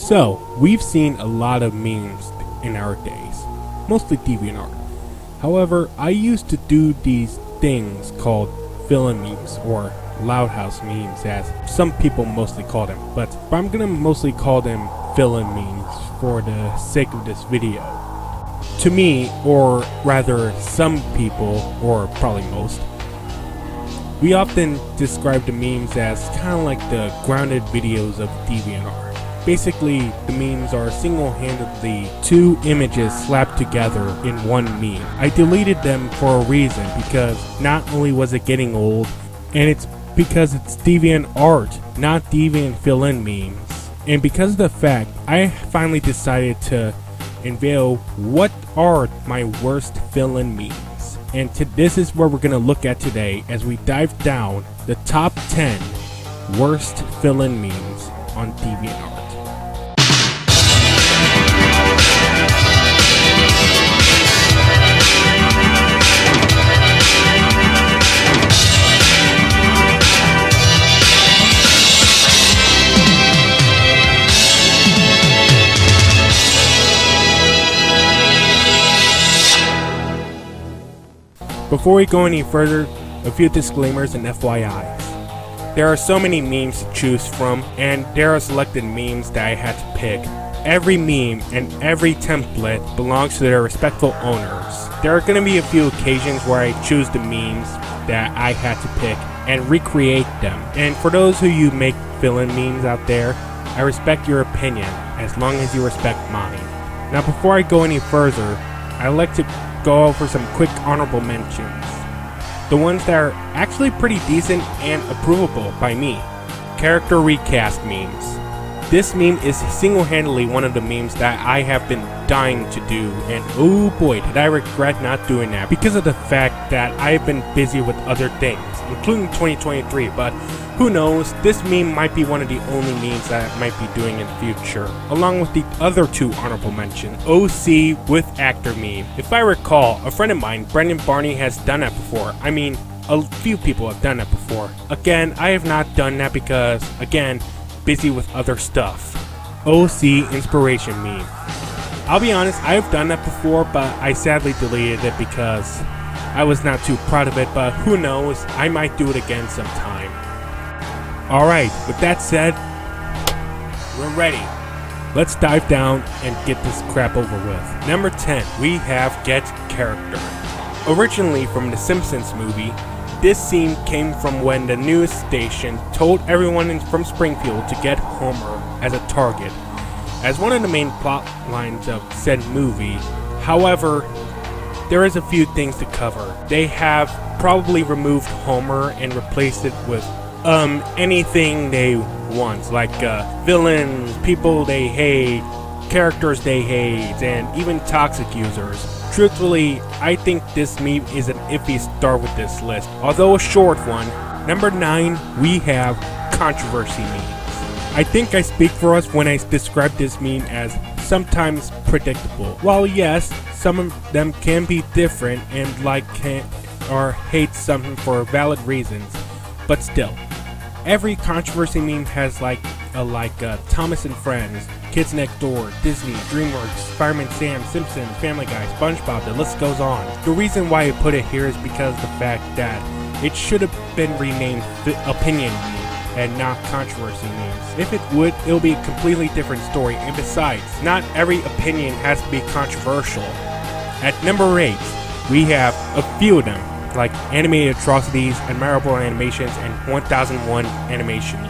So, we've seen a lot of memes in our days, mostly DeviantArt. However, I used to do these things called fill-in memes, or Loud House memes as some people mostly call them, but I'm gonna mostly call them fill-in memes for the sake of this video. To me, or rather some people, or probably most, we often describe the memes as kind of like the grounded videos of DeviantArt. Basically, the memes are single-handedly two images slapped together in one meme. I deleted them for a reason, because not only was it getting old, and it's because it's DeviantArt, not Deviant fill-in memes. And because of the fact, I finally decided to unveil what are my worst fill-in memes. And this is what we're going to look at today as we dive down the top 10 worst fill-in memes on DeviantArt. Before we go any further, a few disclaimers and FYIs. There are so many memes to choose from, and there are selected memes that I had to pick. Every meme and every template belongs to their respectful owners. There are going to be a few occasions where I choose the memes that I had to pick and recreate them. And for those who you make fill-in memes out there, I respect your opinion as long as you respect mine. Now before I go any further, I'd like to go over some quick honorable mentions. The ones that are actually pretty decent and approvable by me. Character recast memes. This meme is single-handedly one of the memes that I have been dying to do, and oh boy did I regret not doing that because of the fact that I've been busy with other things, including 2023, but who knows, this meme might be one of the only memes that I might be doing in the future, along with the other two honorable mentions, OC with actor meme. If I recall, a friend of mine, Brendan Barney, has done that before. I mean, a few people have done that before. Again, I have not done that because, again, busy with other stuff. OC inspiration meme. I'll be honest, I have done that before, but I sadly deleted it because I was not too proud of it, but who knows, I might do it again sometime. Alright, with that said, we're ready. Let's dive down and get this crap over with. Number 10, we have Get Character. Originally from the Simpsons movie, this scene came from when the news station told everyone from Springfield to get Homer as a target, as one of the main plot lines of said movie. However, there is a few things to cover. They have probably removed Homer and replaced it with anything they want, like villains, people they hate, characters they hate, and even toxic users. Truthfully, I think this meme is an iffy start with this list, although a short one. Number 9, we have controversy memes. I think I speak for us when I describe this meme as sometimes predictable. While yes, some of them can be different and or hate something for valid reasons, but still. Every controversy meme has like Thomas and Friends, Kids Next Door, Disney, DreamWorks, Fireman Sam, Simpsons, Family Guy, SpongeBob, the list goes on. The reason why I put it here is because of the fact that it should have been renamed Opinion Meme and not Controversy Memes. If it would, it'll be a completely different story, and besides, not every opinion has to be controversial. At number 8, we have a few of them, like animated atrocities, admirable animations, and 1001 animation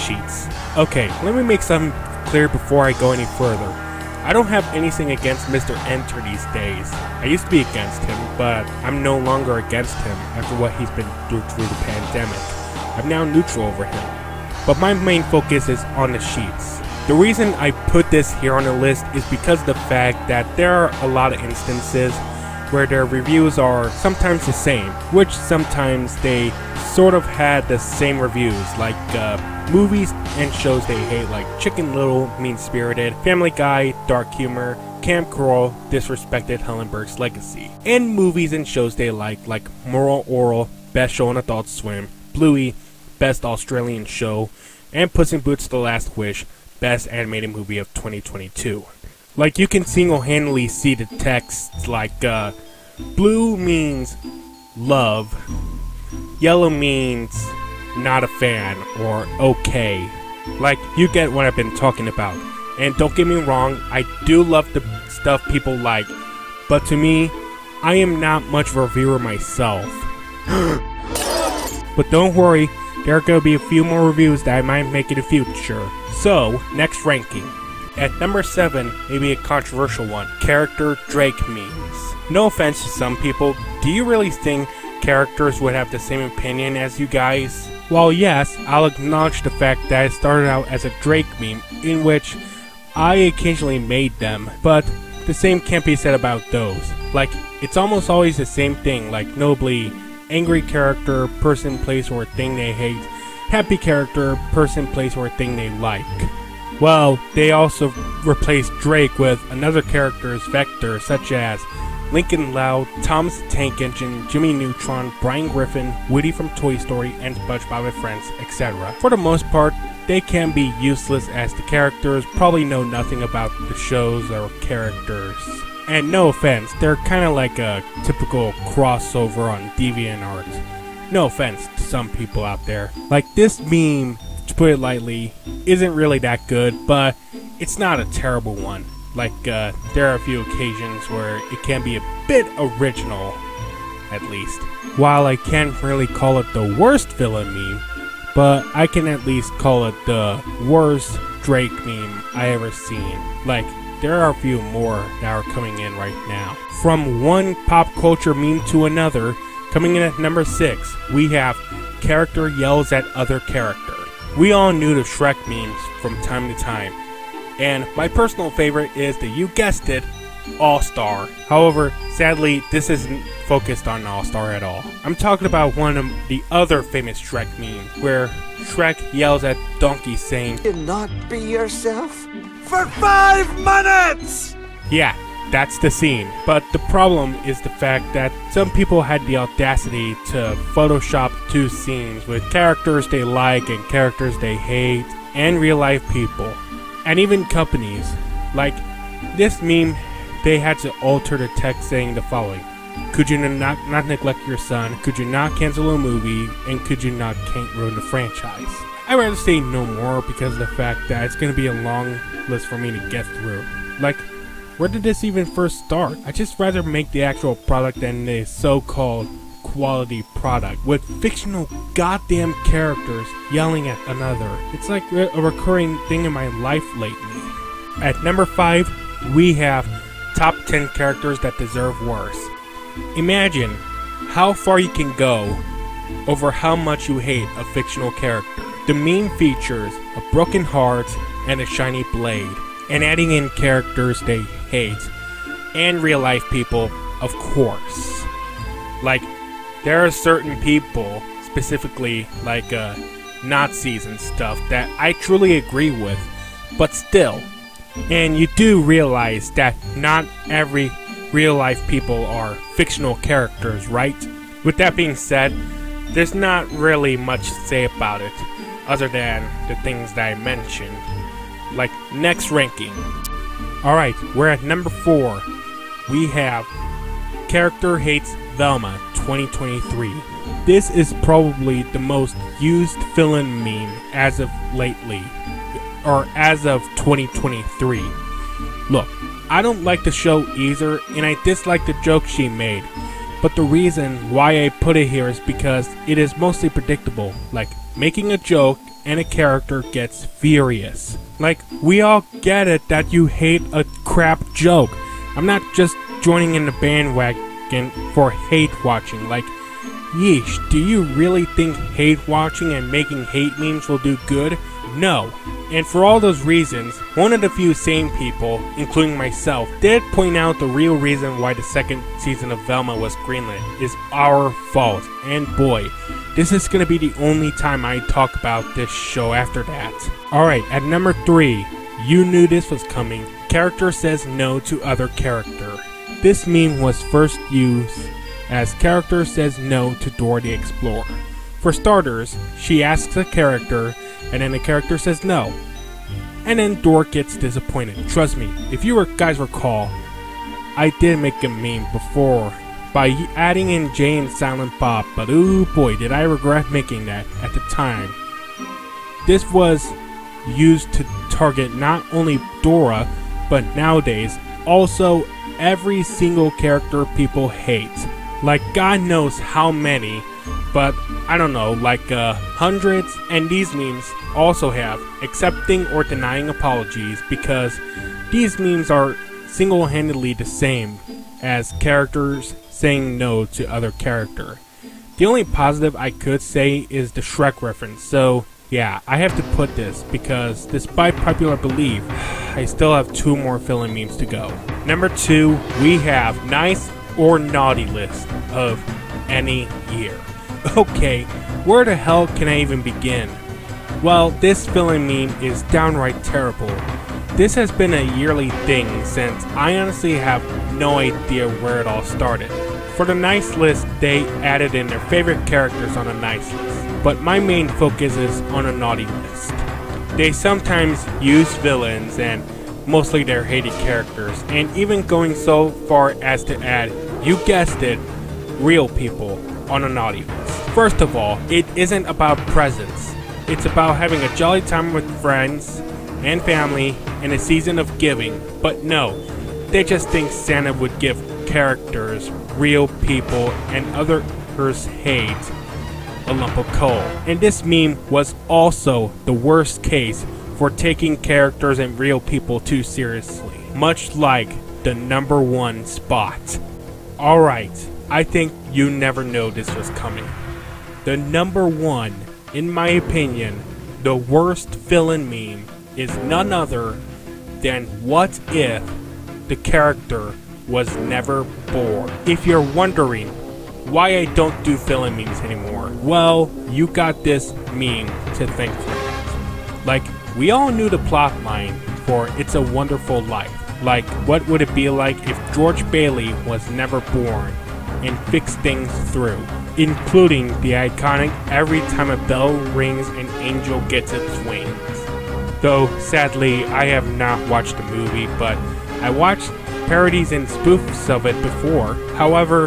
sheets. Okay, let me make something clear before I go any further. I don't have anything against Mr. Enter these days. I used to be against him, but I'm no longer against him after what he's been through the pandemic. I'm now neutral over him. But my main focus is on the sheets. The reason I put this here on the list is because of the fact that there are a lot of instances where their reviews are sometimes the same, which sometimes they sort of had the same reviews, like movies and shows they hate, like Chicken Little, Mean Spirited, Family Guy, Dark Humor, Camp Coral, disrespected Hillenburg's Legacy, and movies and shows they like Moral Oral, Best Show on Adult Swim, Bluey, Best Australian Show, and Puss in Boots: The Last Wish, best animated movie of 2022. Like, you can single-handedly see the text like, blue means love, yellow means not a fan or okay. Like, you get what I've been talking about. And don't get me wrong, I do love the stuff people like, but to me, I am not much of a reviewer myself. But don't worry, there are going to be a few more reviews that I might make in the future. So, next ranking. At number 7, maybe a controversial one, character Drake memes. No offense to some people, do you really think characters would have the same opinion as you guys? Well, yes, I'll acknowledge the fact that it started out as a Drake meme, in which I occasionally made them, but the same can't be said about those. Like, it's almost always the same thing, like notably, angry character, person, place, or thing they hate, happy character, person, place, or thing they like. Well, they also replaced Drake with another character's vector, such as Lincoln Loud, Thomas the Tank Engine, Jimmy Neutron, Brian Griffin, Woody from Toy Story, and SpongeBob and Friends, etc. For the most part, they can be useless as the characters probably know nothing about the shows or characters. And no offense, they're kinda like a typical crossover on DeviantArt. No offense to some people out there. Like, this meme, to put it lightly, isn't really that good, but it's not a terrible one. Like, there are a few occasions where it can be a bit original, at least. While I can't really call it the worst villain meme, but I can at least call it the worst Drake meme I ever seen. Like, there are a few more that are coming in right now. From one pop culture meme to another, coming in at number 6, we have character yells at other character. We all knew the Shrek memes from time to time, and my personal favorite is the, you guessed it, All-Star. However, sadly, this isn't focused on All-Star at all. I'm talking about one of the other famous Shrek memes, where Shrek yells at Donkey saying, "Do not be yourself for 5 minutes!" Yeah, that's the scene. But the problem is the fact that some people had the audacity to Photoshop two scenes with characters they like and characters they hate, and real-life people. And even companies. Like, this meme, they had to alter the text saying the following: could you not neglect your son, could you not cancel a movie, and could you not ruin the franchise? I'd rather say no more because of the fact that it's going to be a long list for me to get through. Like, where did this even first start? I'd just rather make the actual product than the so-called quality product with fictional goddamn characters yelling at another. It's like a recurring thing in my life lately. At number 5, we have top 10 characters that deserve worse. Imagine how far you can go over how much you hate a fictional character. The meme features a broken heart and a shiny blade, and adding in characters they hate, and real life people, of course. Like, there are certain people, specifically like Nazis and stuff, that I truly agree with, but still. And you do realize that not every real life people are fictional characters, right? With that being said, there's not really much to say about it, other than the things that I mentioned. Like, next ranking. Alright, we're at number 4. We have Character Hates Velma 2023. This is probably the most used villain meme as of lately, or as of 2023. Look, I don't like the show either, and I dislike the joke she made, but the reason why I put it here is because it is mostly predictable, like making a joke and a character gets furious. Like, we all get it that you hate a crap joke. I'm not just joining in the bandwagon for hate watching. Like, yeesh, do you really think hate watching and making hate memes will do good? No. And for all those reasons, one of the few sane people, including myself, did point out the real reason why the second season of Velma was greenlit is our fault. And boy, this is gonna be the only time I talk about this show after that. Alright, at number 3, you knew this was coming. Character says no to other character. This meme was first used as character says no to Dora the Explorer. For starters, she asks a character, and then the character says no. and then Dora gets disappointed. Trust me, if you guys recall, I did make a meme before by adding in Jay and Silent Bob, but ooh boy, did I regret making that at the time. This was used to target not only Dora, but nowadays also every single character people hate. Like God knows how many, but I don't know, like hundreds. And these memes also have accepting or denying apologies, because these memes are single-handedly the same as characters saying no to other character. The only positive I could say is the Shrek reference, so yeah, I have to put this because despite popular belief, I still have 2 more fill-in memes to go. Number 2, we have nice or naughty list of any year. Okay, where the hell can I even begin? Well, this fill-in meme is downright terrible. This has been a yearly thing since I honestly have no idea where it all started. For the nice list, they added in their favorite characters on a nice list, but my main focus is on a naughty list. They sometimes use villains and mostly their hated characters, and even going so far as to add, you guessed it, real people on a naughty list. First of all, it isn't about presents. It's about having a jolly time with friends and family and a season of giving. But no, they just think Santa would give characters, real people, and others hate a lump of coal. And this meme was also the worst case for taking characters and real people too seriously, much like the number 1 spot. Alright, I think you never know this was coming. The number 1, in my opinion, the worst fill-in meme is none other than what if the character was never born. If you're wondering why I don't do fill-in memes anymore, well, you got this meme to thank for that. Like, we all knew the plot line for It's a Wonderful Life. Like, what would it be like if George Bailey was never born and fixed things through, including the iconic every time a bell rings an angel gets its wings. Though, sadly, I have not watched the movie, but I watched parodies and spoofs of it before. However,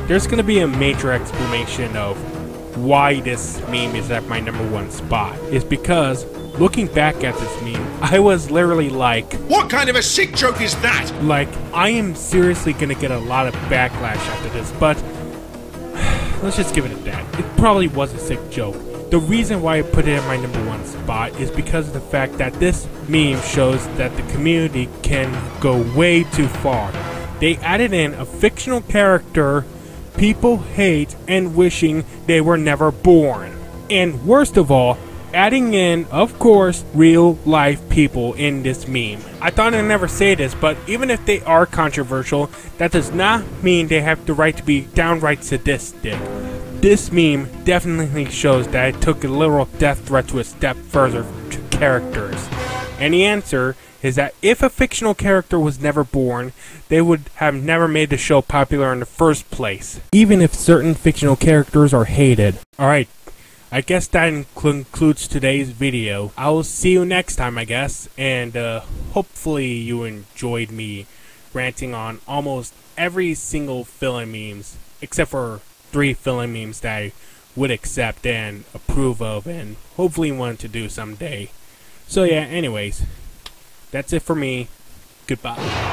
there's going to be a major explanation of why this meme is at my number 1 spot. Is because, looking back at this meme, I was literally like, what kind of a sick joke is that? Like, I am seriously going to get a lot of backlash after this, but let's just give it at that. It probably was a sick joke. The reason why I put it at my number 1 spot is because of the fact that this meme shows that the community can go way too far. They added in a fictional character people hate and wishing they were never born. And worst of all, adding in, of course, real life people in this meme. I thought I'd never say this, but even if they are controversial, that does not mean they have the right to be downright sadistic. This meme definitely shows that it took a literal death threat to a step further to characters. And the answer is that if a fictional character was never born, they would have never made the show popular in the first place, even if certain fictional characters are hated. Alright, I guess that concludes today's video. I will see you next time, I guess, and hopefully you enjoyed me ranting on almost every single fill-in memes, except for 3 fill-in memes that I would accept and approve of and hopefully want to do someday. So yeah, anyways, that's it for me. Goodbye.